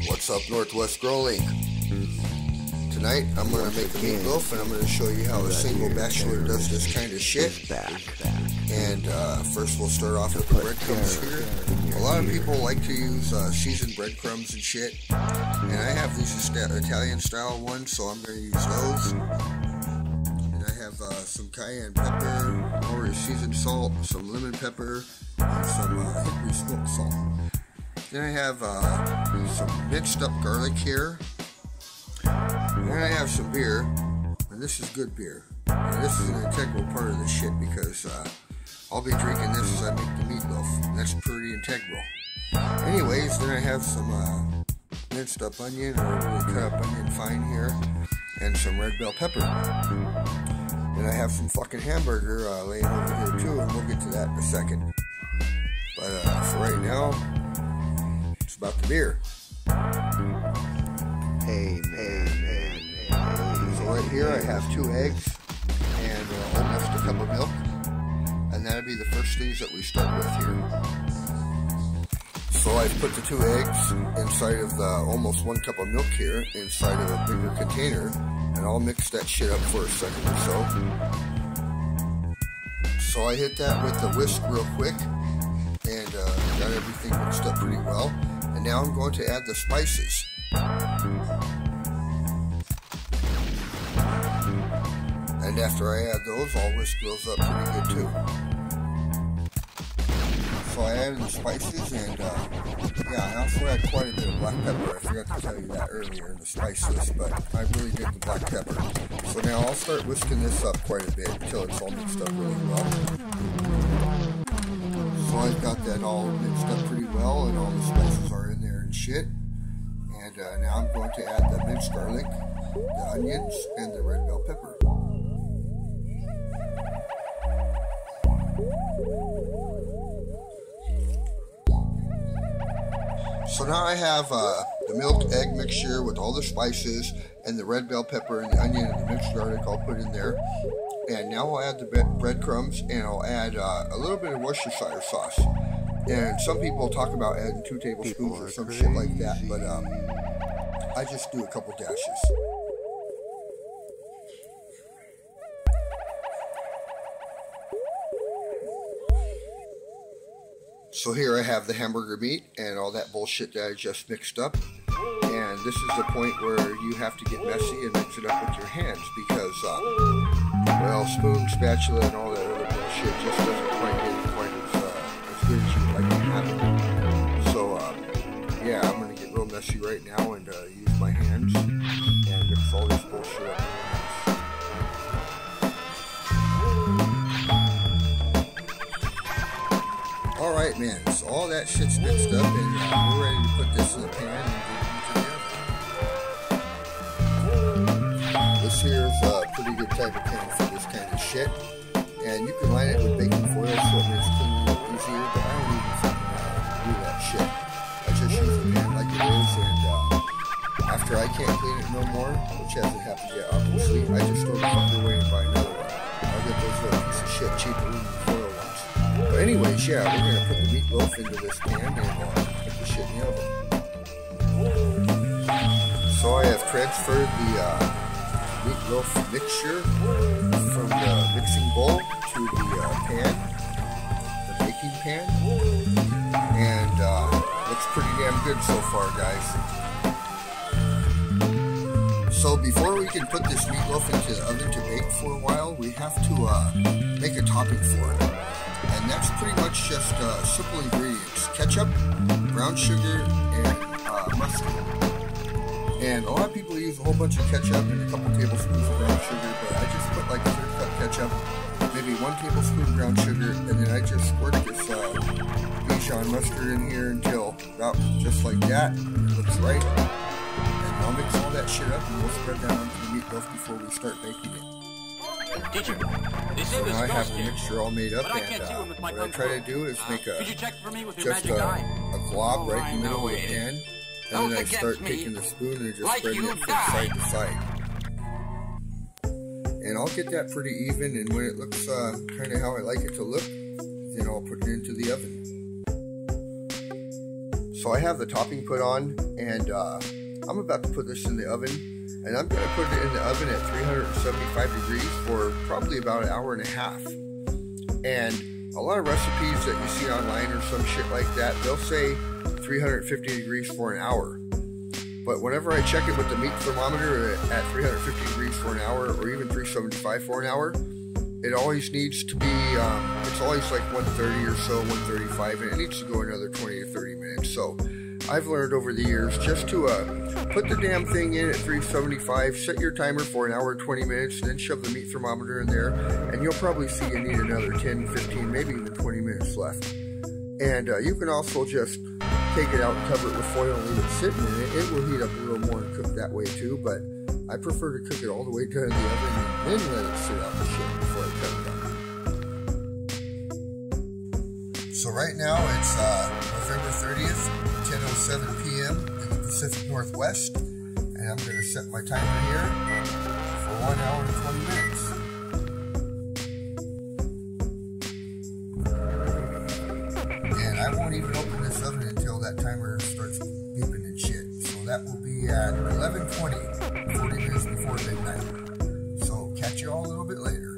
What's up, Northwest Growling? Tonight I'm going to make a meatloaf, and I'm going to show you how a single bachelor does this kind of shit. And first we'll start off with the breadcrumbs here. A lot of people like to use seasoned breadcrumbs and shit, and I have these Italian style ones, so I'm going to use those. And I have some cayenne pepper, or seasoned salt, some lemon pepper, and some hickory smoked salt. Then I have some minced up garlic here. Then I have some beer, and this is good beer. And this is an integral part of the shit because I'll be drinking this as I make the meatloaf. And that's pretty integral. Anyways, then I have some minced up onion, or really cut up onion fine here, and some red bell pepper. Then I have some fucking hamburger laying over here too, and we'll get to that in a second. But for right now, it's about the beer. Hey man. So right here I have 2 eggs and almost a cup of milk, and that'll be the first things that we start with here. So I've put the 2 eggs inside of the almost 1 cup of milk here, inside of a bigger container, and I'll mix that shit up for a second or so. So I hit that with the whisk real quick, and got everything mixed up pretty well. And now I'm going to add the spices. And after I add those, I'll whisk those up pretty good too. So I added the spices, and yeah, I also add quite a bit of black pepper. I forgot to tell you that earlier in the spice list, but I really dig the black pepper. So now I'll start whisking this up quite a bit until it's all mixed up really well. So I've got that all mixed up pretty well, and all the spices are in there and shit. And now I'm going to add the minced garlic, the onions, and the red bell pepper. So now I have the milk egg mixture with all the spices and the red bell pepper and the onion and the minced garlic all put in there. And now I'll add the breadcrumbs, and I'll add a little bit of Worcestershire sauce. And some people talk about adding 2 tablespoons or some shit like that, but I just do a couple dashes. So here I have the hamburger meat and all that bullshit that I just mixed up. And this is the point where you have to get messy and mix it up with your hands, because, well, spoon, spatula, and all that other bullshit just doesn't quite get quite as good as you'd like to have it. So, yeah, I'm going to get real messy right now and use my hands and mix all this bullshit up. Alright, man, so all that shit's mixed up, and we're ready to put this in the pan and get it into the oven. This here is a pretty good type of pan for this kind of shit, and you can line it with baking foil so it makes cleaning up easier, but I don't even fucking do that shit. I just use the pan like it is, and after I can't clean it no more, which hasn't happened yet obviously, I just throw the fucker away and buy another one. I'll get those little piece of shit cheaper than the foil ones. But anyways, yeah, we're going to put the meatloaf into this pan and put the shit in the oven. So I have transferred the meatloaf mixture from the mixing bowl to the pan, the baking pan, and looks pretty damn good so far, guys. So before we can put this meatloaf into the oven to bake for a while, we have to make a topping for it. And that's pretty much just simple ingredients: ketchup, brown sugar, and mustard. And a lot of people use a whole bunch of ketchup and a couple tablespoons of brown sugar, but I just put like a third cup ketchup, maybe 1 tablespoon brown sugar, and then I just squirt this Dijon mustard in here until about just like that. It looks right. And I'll mix all that shit up, and we'll spread that onto the meatloaf before we start baking it. Teacher, so now I have the mixture all made up, and what I try to do is make just a glob right in the middle of the pan, and then I start taking the spoon and just spreading it from side to side. And I'll get that pretty even, and when it looks kind of how I like it to look, then I'll put it into the oven. So I have the topping put on, and I'm about to put this in the oven, and I'm going to put it in the oven at 375 degrees for probably about an hour and a half. And a lot of recipes that you see online or some shit like that, they'll say 350 degrees for an hour. But whenever I check it with the meat thermometer at 350 degrees for an hour, or even 375 for an hour, it always needs to be, it's always like 130 or so, 135, and it needs to go another 20 to 30 minutes. So I've learned over the years just to put the damn thing in at 375, set your timer for an hour and 20 minutes, then shove the meat thermometer in there, and you'll probably see you need another 10, 15, maybe even 20 minutes left. And you can also just take it out and cover it with foil and leave it sitting in it. It will heat up a little more and cook that way too, but I prefer to cook it all the way down in the oven and then let it sit out the shit before I cut it up. So right now it's November 30th, 10:07 p.m. in the Pacific Northwest, and I'm going to set my timer here for 1 hour and 20 minutes. And I won't even open this oven until that timer starts beeping and shit. So that will be at 11:20, 40 minutes before midnight. So catch you all a little bit later.